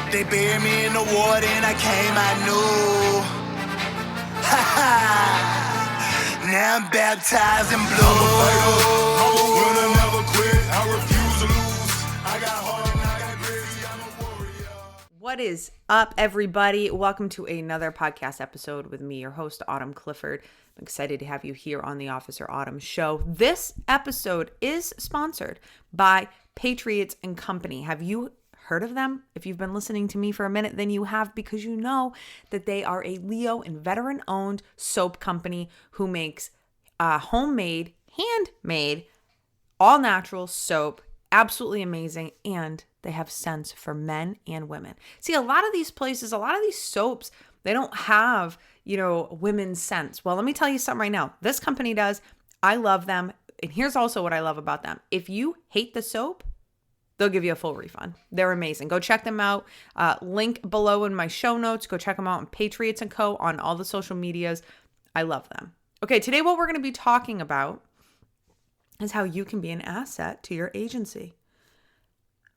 They buried me in the water and I came, I knew. Ha ha. Now I'm baptized in blue. I'm a winner, never quit. I refuse to lose. I got heart and I got gritty. I'm a warrior. What is up, everybody? Welcome to another podcast episode with me, your host, Autumn Clifford. I'm excited to have you here on the Officer Autumn Show. This episode is sponsored by Patriot and Co. Have you heard of them? If you've been listening to me for a minute, then you have, because you know that they are a Leo and veteran-owned soap company who makes homemade, handmade, all-natural soap. Absolutely amazing. And they have scents for men and women. See, a lot of these places, a lot of these soaps, they don't have, women's scents. Well, let me tell you something right now. This company does. I love them. And here's also what I love about them. If you hate the soap, they'll give you a full refund. They're amazing. Go check them out. Link below in my show notes. Go check them out on Patriots and Co. on all the social medias. I love them. Okay, today what we're going to be talking about is how you can be an asset to your agency.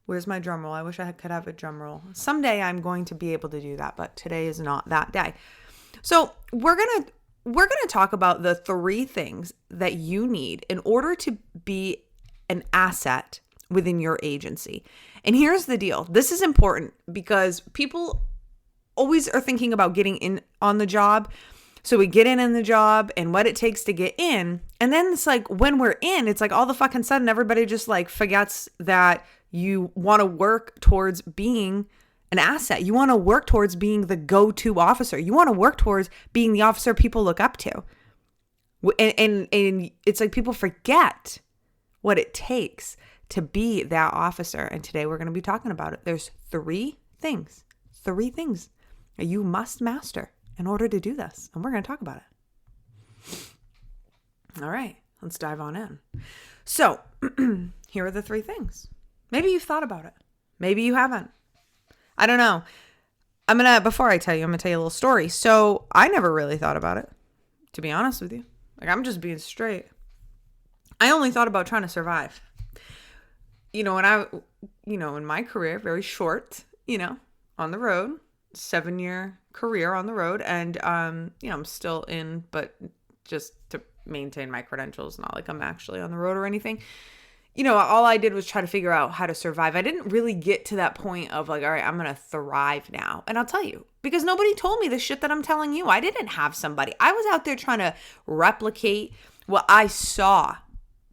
Where's my drum roll? I wish I could have a drum roll. Someday I'm going to be able to do that, but today is not that day. So we're gonna talk about the 3 things that you need in order to be an asset within your agency. And here's the deal. This is important because people always are thinking about getting in on the job. So we get in the job and what it takes to get in. And then it's like when we're in, it's like all the fucking sudden everybody just like forgets that you want to work towards being an asset. You want to work towards being the go-to officer. You want to work towards being the officer people look up to. And it's like people forget what it takes to be that officer. And today we're going to be talking about it. There's 3 things that you must master in order to do this. And we're going to talk about it. All right, let's dive on in. So here are the 3 things. Maybe you've thought about it. Maybe you haven't. I don't know. Before I tell you, I'm going to tell you a little story. So I never really thought about it, to be honest with you. Like, I'm just being straight. I only thought about trying to survive. In my career, very short, on the road, 7-year career on the road. And, I'm still in, but just to maintain my credentials, not like I'm actually on the road or anything. All I did was try to figure out how to survive. I didn't really get to that point of like, all right, I'm going to thrive now. And I'll tell you, because nobody told me the shit that I'm telling you. I didn't have somebody. I was out there trying to replicate what I saw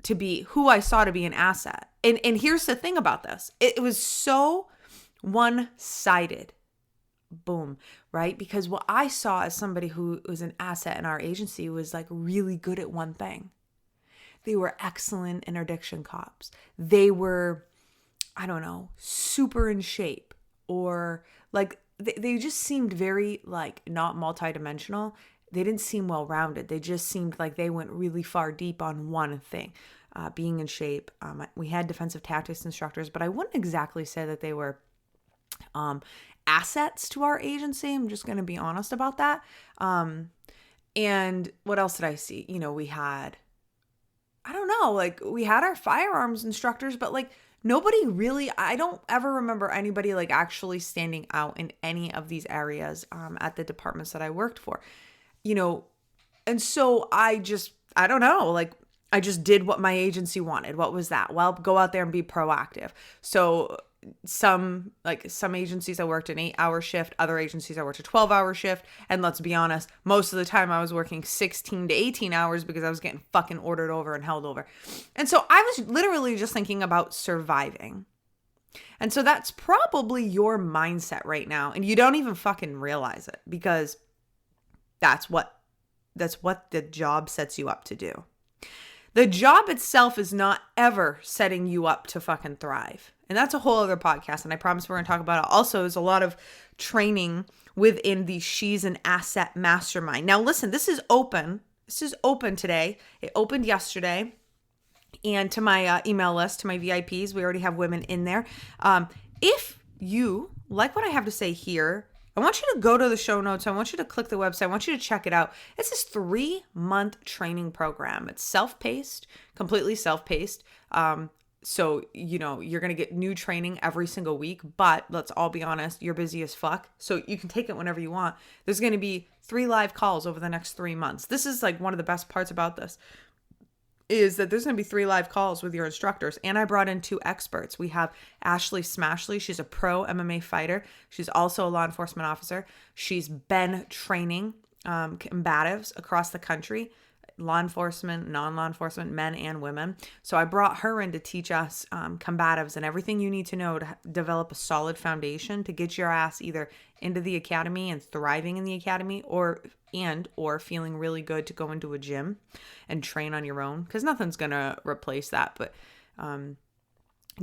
to be, who I saw to be an asset. And here's the thing about this. It was so one-sided. Boom, right? Because what I saw as somebody who was an asset in our agency was like really good at one thing. They were excellent interdiction cops. They were, super in shape, or like they just seemed very like not multidimensional. They didn't seem well-rounded. They just seemed like they went really far deep on one thing, being in shape. We had defensive tactics instructors, but I wouldn't exactly say that they were assets to our agency. I'm just going to be honest about that. And what else did I see? We had, we had our firearms instructors, but like nobody really, I don't ever remember anybody like actually standing out in any of these areas at the departments that I worked for, and so I just did what my agency wanted. What was that? Well, go out there and be proactive. So some agencies I worked an 8-hour shift, other agencies I worked a 12-hour shift. And let's be honest, most of the time I was working 16 to 18 hours because I was getting fucking ordered over and held over. And so I was literally just thinking about surviving. And so that's probably your mindset right now. And you don't even fucking realize it, because that's what the job sets you up to do. The job itself is not ever setting you up to fucking thrive. And that's a whole other podcast. And I promise we're going to talk about it. Also, there's a lot of training within the She's an Asset Mastermind. Now, listen, this is open. This is open today. It opened yesterday. And to my email list, to my VIPs, we already have women in there. If you like what I have to say here, I want you to go to the show notes. I want you to click the website. I want you to check it out. It's this 3-month training program. It's self-paced, completely self-paced. So, you know, you're going to get new training every single week, but let's all be honest, you're busy as fuck. So you can take it whenever you want. There's going to be 3 live calls over the next 3 months. This is like one of the best parts about this is that there's going to be 3 live calls with your instructors. And I brought in 2 experts. We have Ashley Smashley. She's a pro MMA fighter. She's also a law enforcement officer. She's been training combatives across the country, law enforcement, non-law enforcement, men and women. So I brought her in to teach us combatives and everything you need to know to develop a solid foundation to get your ass either into the academy and thriving in the academy or feeling really good to go into a gym and train on your own, because nothing's going to replace that. But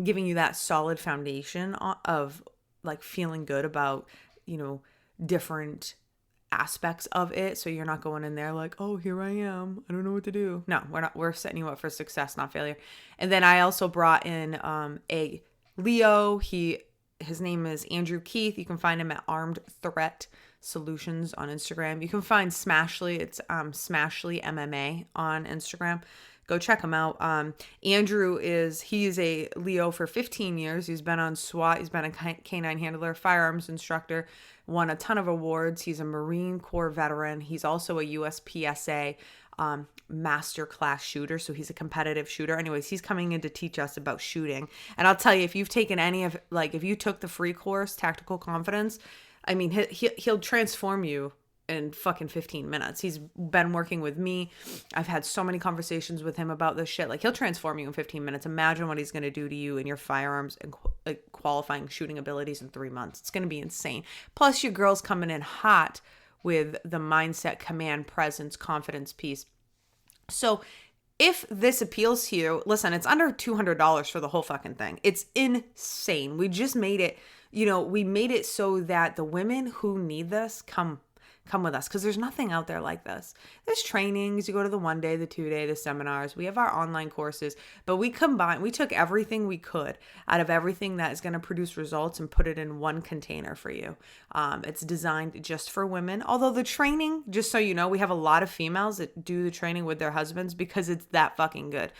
giving you that solid foundation of like feeling good about, you know, different aspects of it, so you're not going in there like, oh, here I am, I don't know what to do. No, we're setting you up for success, not failure. And then I also brought in a Leo. His name is Andrew Keith. You can find him at Armed Threat Solutions on Instagram. You can find Smashley. It's Smashley MMA on Instagram. Go check him out. Andrew he's a Leo for 15 years. He's been on SWAT. He's been a canine handler, firearms instructor, won a ton of awards. He's a Marine Corps veteran. He's also a USPSA master class shooter. So he's a competitive shooter. Anyways, he's coming in to teach us about shooting. And I'll tell you, if you've taken if you took the free course, Tactical Confidence, I mean, he'll transform you in fucking 15 minutes. He's been working with me. I've had so many conversations with him about this shit. Like, he'll transform you in 15 minutes. Imagine what he's going to do to you and your firearms and qualifying shooting abilities in 3 months. It's going to be insane. Plus, your girl's coming in hot with the mindset, command, presence, confidence piece. So if this appeals to you, listen, it's under $200 for the whole fucking thing. It's insane. We just made it, we made it so that the women who need this come with us, because there's nothing out there like this. There's trainings. You go to the 1 day, the 2 day, the seminars. We have our online courses, but we took everything we could out of everything that is going to produce results and put it in one container for you. It's designed just for women. Although the training, just so you know, we have a lot of females that do the training with their husbands because it's that fucking good.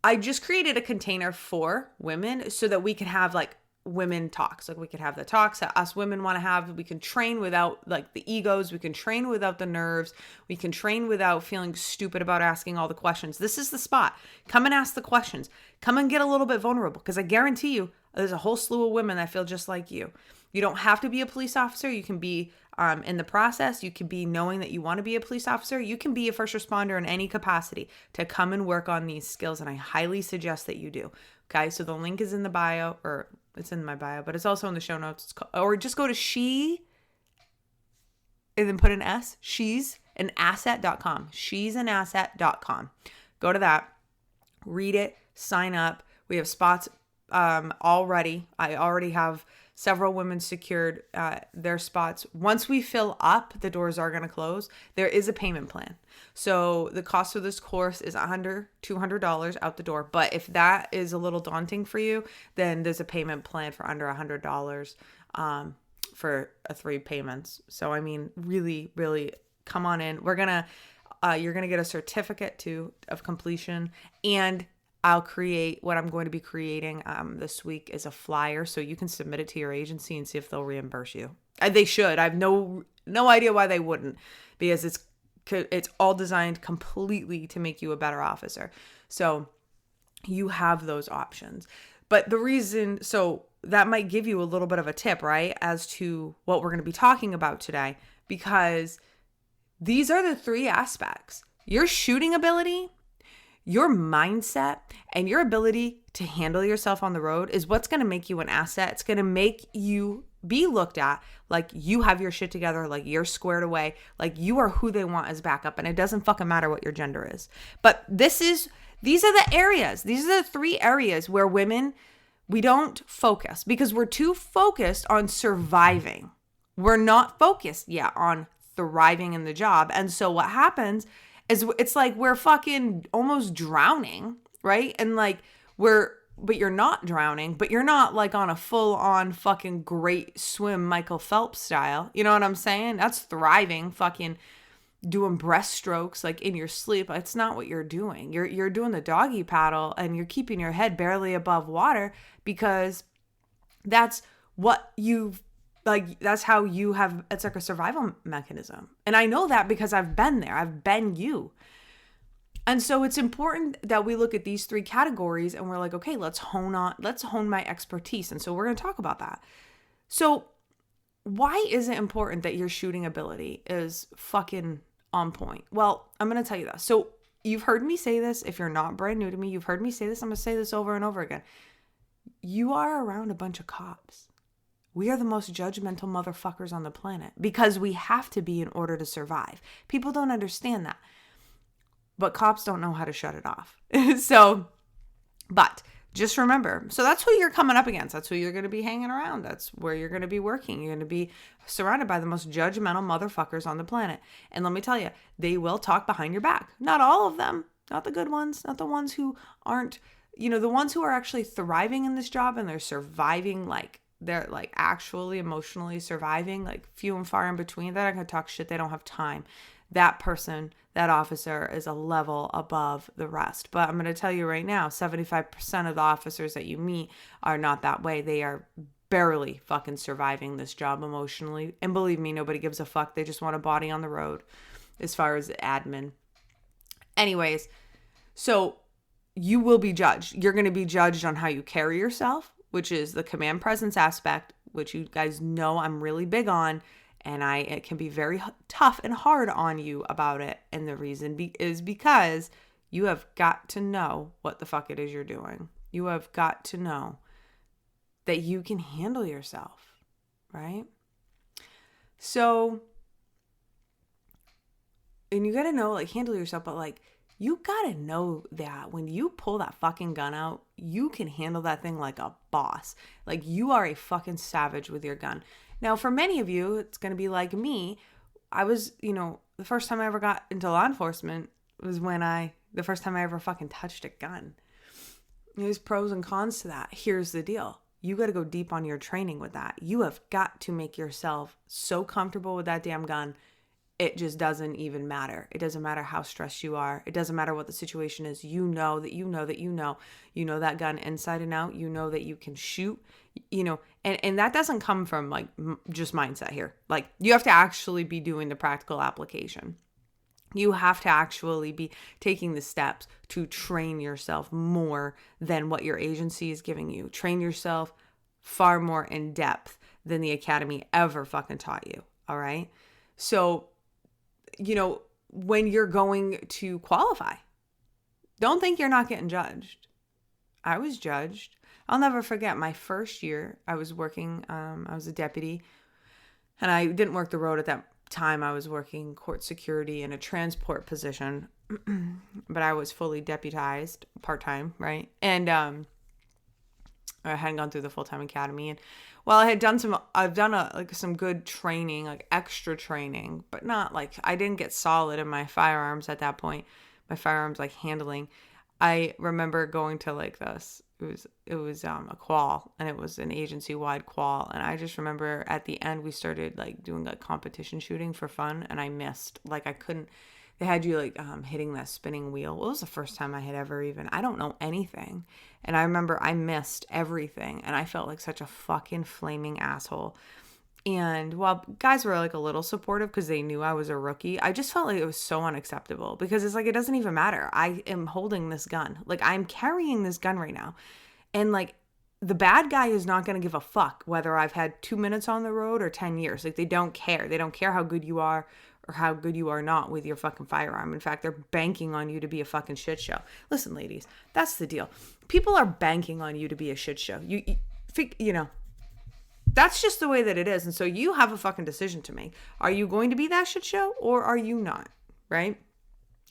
I just created a container for women so that we could have women talks. We could have the talks that us women want to have. We can train without the egos. We can train without the nerves. We can train without feeling stupid about asking all the questions. This is the spot. Come and ask the questions. Come and get a little bit vulnerable, because I guarantee you there's a whole slew of women that feel just like you. You don't have to be a police officer. You can be in the process. You can be knowing that you want to be a police officer. You can be a first responder in any capacity to come and work on these skills. And I highly suggest that you do. Okay. So the link is in the bio, or it's in my bio, but it's also in the show notes. Or just go to she and then put an S, she'sanasset.com. She'sanasset.com. Go to that, read it, sign up. We have spots already. I already have several women secured their spots. Once we fill up, the doors are going to close. There is a payment plan. So the cost of this course is under $200 out the door. But if that is a little daunting for you, then there's a payment plan for under $100 for 3 payments. So, I mean, really, really come on in. You're going to get a certificate of completion, and I'll create what I'm going to be creating this week is a flyer, so you can submit it to your agency and see if they'll reimburse you. They should. I have no idea why they wouldn't, because it's all designed completely to make you a better officer. So you have those options. But so that might give you a little bit of a tip, right, as to what we're going to be talking about today, because these are the 3 aspects: your shooting ability, your mindset, and your ability to handle yourself on the road is what's going to make you an asset. It's going to make you be looked at like you have your shit together, like you're squared away, like you are who they want as backup, and it doesn't fucking matter what your gender is. But these are the areas. These are the 3 areas where women, we don't focus because we're too focused on surviving. We're not focused yet on thriving in the job. And so what happens is it's like we're fucking almost drowning, right? And but you're not drowning, but you're not on a full on fucking great swim, Michael Phelps style. You know what I'm saying? That's thriving, fucking doing breaststrokes like in your sleep. It's not what you're doing. You're doing the doggy paddle and you're keeping your head barely above water because that's what you've like, that's how you have, it's like a survival mechanism. And I know that because I've been there. I've been you. And so it's important that we look at these three categories and we're like, okay, let's hone my expertise. And so we're going to talk about that. So why is it important that your shooting ability is fucking on point? Well, I'm going to tell you that. So you've heard me say this. If you're not brand new to me, you've heard me say this. I'm going to say this over and over again. You are around a bunch of cops. We are the most judgmental motherfuckers on the planet because we have to be in order to survive. People don't understand that. But cops don't know how to shut it off. But just remember, so that's who you're coming up against. That's who you're going to be hanging around. That's where you're going to be working. You're going to be surrounded by the most judgmental motherfuckers on the planet. And let me tell you, they will talk behind your back. Not all of them, not the good ones, not the ones who aren't, the ones who are actually thriving in this job and they're surviving, like they're like actually emotionally surviving, like few and far in between. They're not going to talk shit. They don't have time. That person, that officer is a level above the rest. But I'm going to tell you right now, 75% of the officers that you meet are not that way. They are barely fucking surviving this job emotionally. And believe me, nobody gives a fuck. They just want a body on the road as far as admin. Anyways, so you will be judged. You're going to be judged on how you carry yourself, which is the command presence aspect, which you guys know I'm really big on. And it can be very tough and hard on you about it. And the reason is because you have got to know what the fuck it is you're doing. You have got to know that you can handle yourself, right? So, and you got to know, like, handle yourself, but like, you got to know that when you pull that fucking gun out, you can handle that thing like a boss. Like, you are a fucking savage with your gun. Now, for many of you, it's going to be like me. I was, the first time I ever got into law enforcement was the first time I ever fucking touched a gun. There's pros and cons to that. Here's the deal. You got to go deep on your training with that. You have got to make yourself so comfortable with that damn gun. It just doesn't even matter. It doesn't matter how stressed you are. It doesn't matter what the situation is. You know that gun inside and out. You know that you can shoot, and that doesn't come from like just mindset here. Like, you have to actually be doing the practical application. You have to actually be taking the steps to train yourself more than what your agency is giving you. Train yourself far more in depth than the academy ever fucking taught you. All right. So, when you're going to qualify, don't think you're not getting judged. I was judged. I'll never forget my first year. I was working, I was a deputy, and I didn't work the road at that time. I was working court security in a transport position, but I was fully deputized part-time, right? And I hadn't gone through the full-time academy. And well, I've done some good training, like extra training, but not like, I didn't get solid in my firearms at that point. My firearms, like handling. I remember going to like this. It was a qual, and it was an agency-wide qual. And I just remember at the end we started like doing like competition shooting for fun, and I missed. Like, I couldn't. They had you like hitting that spinning wheel. Well, it was the first time I had ever I don't know anything. And I remember I missed everything, and I felt like such a fucking flaming asshole. And while guys were like a little supportive because they knew I was a rookie, I just felt like it was so unacceptable because it's like, it doesn't even matter. I am holding this gun. Like, I'm carrying this gun right now. And like, the bad guy is not going to give a fuck whether I've had 2 minutes on the road or 10 years. Like, they don't care. They don't care how good you are or how good you are not with your fucking firearm. In fact, they're banking on you to be a fucking shit show. Listen, ladies, that's the deal. People are banking on you to be a shit show. That's just the way that it is. And so you have a fucking decision to make. Are you going to be that shit show or are you not? Right?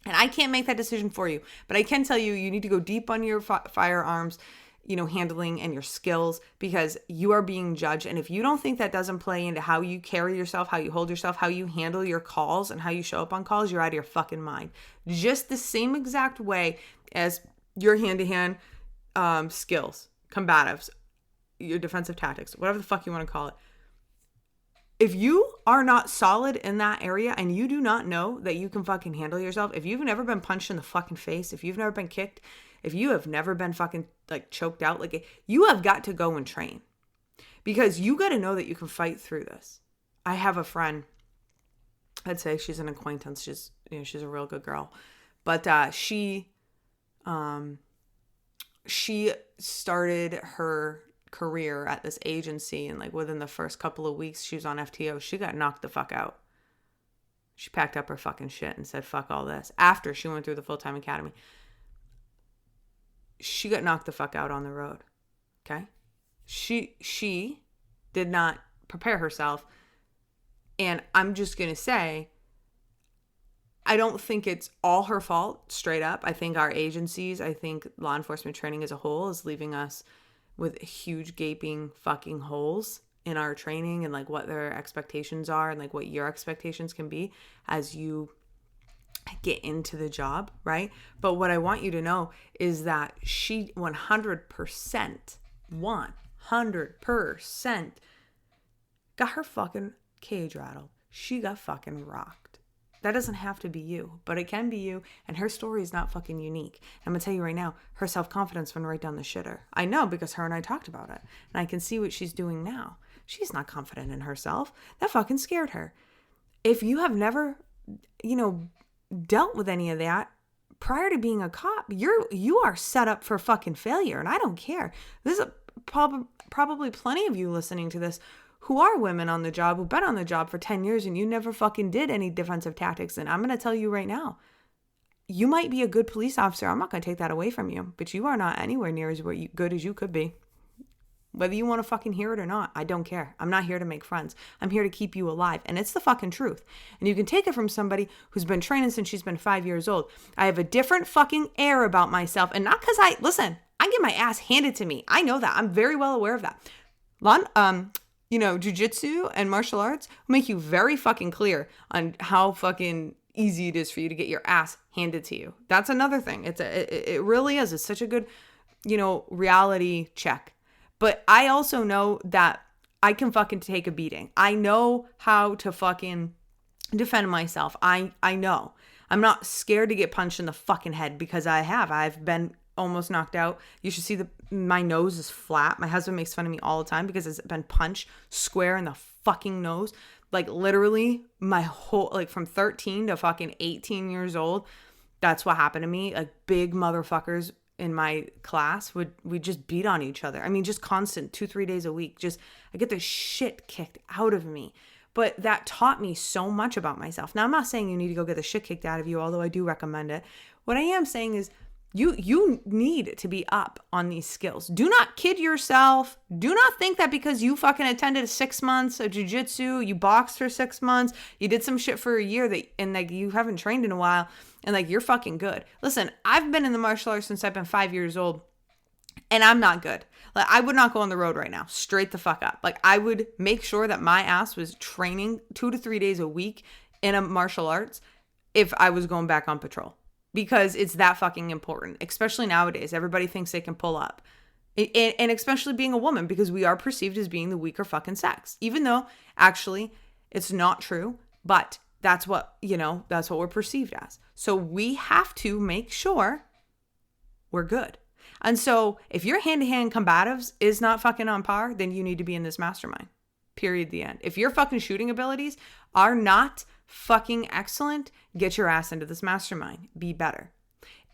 And I can't make that decision for you, but I can tell you, you need to go deep on your firearms, handling and your skills, because you are being judged. And if you don't think that doesn't play into how you carry yourself, how you hold yourself, how you handle your calls, and how you show up on calls, you're out of your fucking mind. Just the same exact way as your hand-to-hand skills, combatives, your defensive tactics, whatever the fuck you want to call it. If you are not solid in that area and you do not know that you can fucking handle yourself, if you've never been punched in the fucking face, if you've never been kicked, if you have never been fucking like choked out, like you have got to go and train, because you got to know that you can fight through this. I have a friend, I'd say she's an acquaintance. She's a real good girl, but she started her career at this agency, and like within the first couple of weeks she was on FTO, she got knocked the fuck out. She packed up her fucking shit and said fuck all this. After she went through the full-time academy, she got knocked the fuck out on the road. Okay, she did not prepare herself, and I'm just gonna say, I don't think it's all her fault, straight up. I think our agencies, I think law enforcement training as a whole is leaving us with huge gaping fucking holes in our training and like what their expectations are and like what your expectations can be as you get into the job, right? But what I want you to know is that she 100% got her fucking cage rattled. She got fucking rocked. That doesn't have to be you, but it can be you. And her story is not fucking unique. I'm going to tell you right now, her self-confidence went right down the shitter. I know, because her and I talked about it. And I can see what she's doing now. She's not confident in herself. That fucking scared her. If you have never, dealt with any of that prior to being a cop, you are set up for fucking failure. And I don't care. There's probably plenty of you listening to this who are women on the job, who've been on the job for 10 years and you never fucking did any defensive tactics. And I'm going to tell you right now, you might be a good police officer. I'm not going to take that away from you, but you are not anywhere near as good as you could be. Whether you want to fucking hear it or not, I don't care. I'm not here to make friends. I'm here to keep you alive. And it's the fucking truth. And you can take it from somebody who's been training since she's been 5 years old. I have a different fucking air about myself. And not because I get my ass handed to me. I know that. I'm very well aware of that. Jiu-jitsu and martial arts make you very fucking clear on how fucking easy it is for you to get your ass handed to you. That's another thing. It really is. It's such a good, reality check. But I also know that I can fucking take a beating. I know how to fucking defend myself. I know. I'm not scared to get punched in the fucking head, because I've been almost knocked out. You should see my nose is flat. My husband makes fun of me all the time because it's been punched square in the fucking nose. Like literally my whole, like from 13 to fucking 18 years old. That's what happened to me. Like big motherfuckers in my class we just beat on each other. I mean, just constant 2-3 days a week. I get the shit kicked out of me. But that taught me so much about myself. Now, I'm not saying you need to go get the shit kicked out of you, although I do recommend it. What I am saying is, you need to be up on these skills. Do not kid yourself. Do not think that because you fucking attended 6 months of jiu-jitsu, you boxed for 6 months, you did some shit for a year and like you haven't trained in a while and like you're fucking good. Listen, I've been in the martial arts since I've been 5 years old and I'm not good. Like I would not go on the road right now. Straight the fuck up. Like I would make sure that my ass was training 2 to 3 days a week in a martial arts if I was going back on patrol. Because it's that fucking important, especially nowadays. Everybody thinks they can pull up. And especially being a woman, because we are perceived as being the weaker fucking sex. Even though, actually, it's not true. But that's what we're perceived as. So we have to make sure we're good. And so if your hand-to-hand combatives is not fucking on par, then you need to be in this mastermind. Period, the end. If your fucking shooting abilities are not fucking excellent, get your ass into this mastermind. Be better.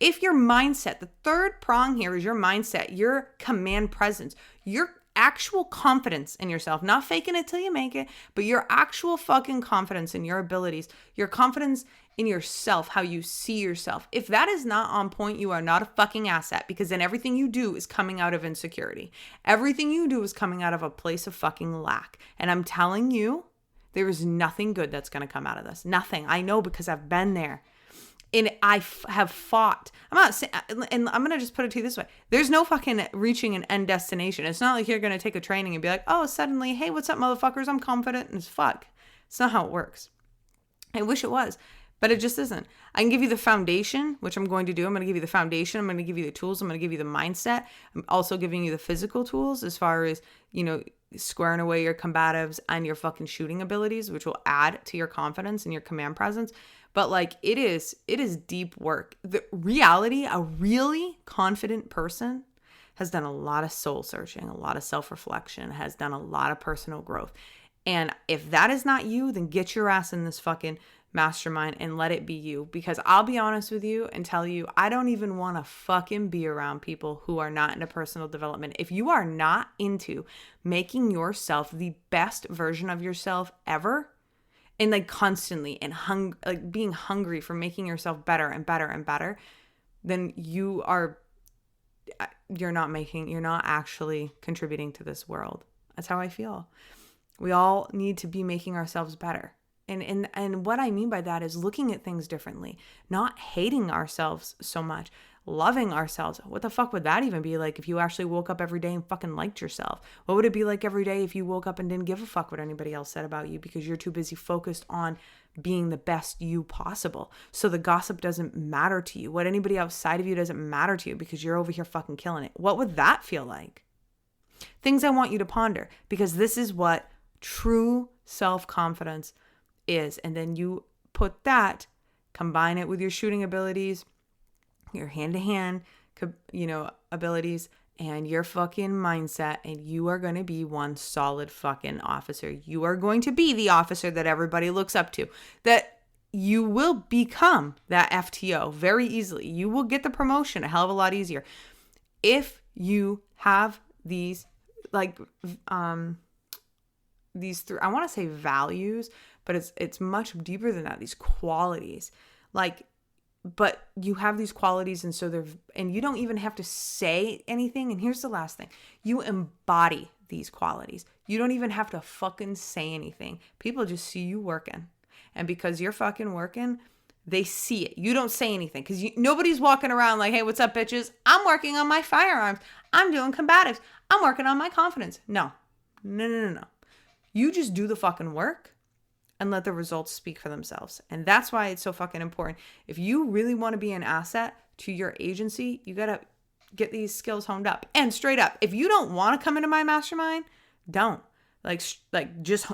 If your mindset, the third prong here is your mindset, your command presence, your actual confidence in yourself, not faking it till you make it, but your actual fucking confidence in your abilities, your confidence in yourself, how you see yourself. If that is not on point, you are not a fucking asset, because then everything you do is coming out of insecurity. Everything you do is coming out of a place of fucking lack. And I'm telling you, there is nothing good that's going to come out of this. Nothing. I know, because I've been there. And I have fought. I'm not saying, and I'm going to just put it to you this way. There's no fucking reaching an end destination. It's not like you're going to take a training and be like, oh, suddenly, hey, what's up, motherfuckers? I'm confident as fuck. It's not how it works. I wish it was. But it just isn't. I can give you the foundation, which I'm going to do. I'm going to give you the foundation. I'm going to give you the tools. I'm going to give you the mindset. I'm also giving you the physical tools as far as, squaring away your combatives and your fucking shooting abilities, which will add to your confidence and your command presence. But like it is deep work. The reality, a really confident person has done a lot of soul searching, a lot of self-reflection, has done a lot of personal growth. And if that is not you, then get your ass in this fucking mastermind and let it be you. Because I'll be honest with you and tell you, I don't even want to fucking be around people who are not into personal development. If you are not into making yourself the best version of yourself ever, and like constantly and being hungry for making yourself better and better and better, then you're not actually contributing to this world. That's how I feel. We all need to be making ourselves better. And what I mean by that is looking at things differently, not hating ourselves so much, loving ourselves. What the fuck would that even be like if you actually woke up every day and fucking liked yourself? What would it be like every day if you woke up and didn't give a fuck what anybody else said about you because you're too busy focused on being the best you possible? So the gossip doesn't matter to you. What anybody outside of you doesn't matter to you because you're over here fucking killing it. What would that feel like? Things I want you to ponder, because this is what true self-confidence is. And then you put that, combine it with your shooting abilities, your hand-to-hand, abilities, and your fucking mindset, and you are going to be one solid fucking officer. You are going to be the officer that everybody looks up to, that you will become that FTO very easily. You will get the promotion a hell of a lot easier if you have these these three, I want to say values, but it's much deeper than that. These qualities, but you have these qualities, and and you don't even have to say anything. And here's the last thing: you embody these qualities. You don't even have to fucking say anything. People just see you working, and because you're fucking working, they see it. You don't say anything because nobody's walking around like, "Hey, what's up, bitches? I'm working on my firearms. I'm doing combatives. I'm working on my confidence." No. You just do the fucking work and let the results speak for themselves. And that's why it's so fucking important. If you really want to be an asset to your agency, you got to get these skills honed up. And straight up, if you don't want to come into my mastermind, don't. Just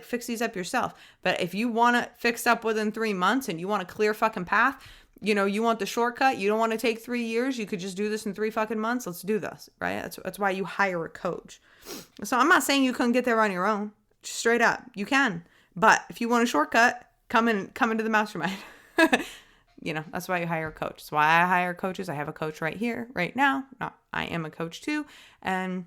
fix these up yourself. But if you want to fix up within 3 months and you want a clear fucking path, you want the shortcut, you don't want to take 3 years, you could just do this in 3 fucking months, let's do this, right? That's why you hire a coach. So I'm not saying you couldn't get there on your own. Just straight up, you can. But if you want a shortcut, come into the mastermind. That's why you hire a coach. That's why I hire coaches. I have a coach right here, right now. I am a coach too. And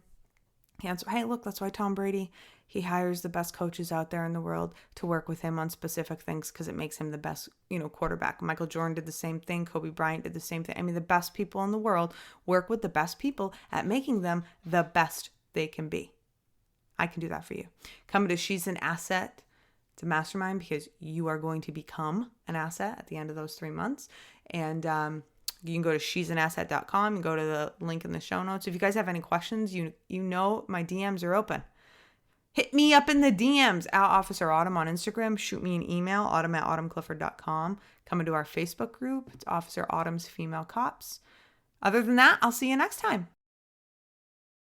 hey, look, that's why Tom Brady, he hires the best coaches out there in the world to work with him on specific things because it makes him the best, quarterback. Michael Jordan did the same thing. Kobe Bryant did the same thing. I mean, the best people in the world work with the best people at making them the best they can be. I can do that for you. Come to She's an Asset to Mastermind because you are going to become an asset at the end of those 3 months. And you can go to she'sanasset.com and go to the link in the show notes. If you guys have any questions, my DMs are open. Hit me up in the DMs at Officer Autumn on Instagram. Shoot me an email, autumn@autumnclifford.com. Come into our Facebook group. It's Officer Autumn's Female Cops. Other than that, I'll see you next time.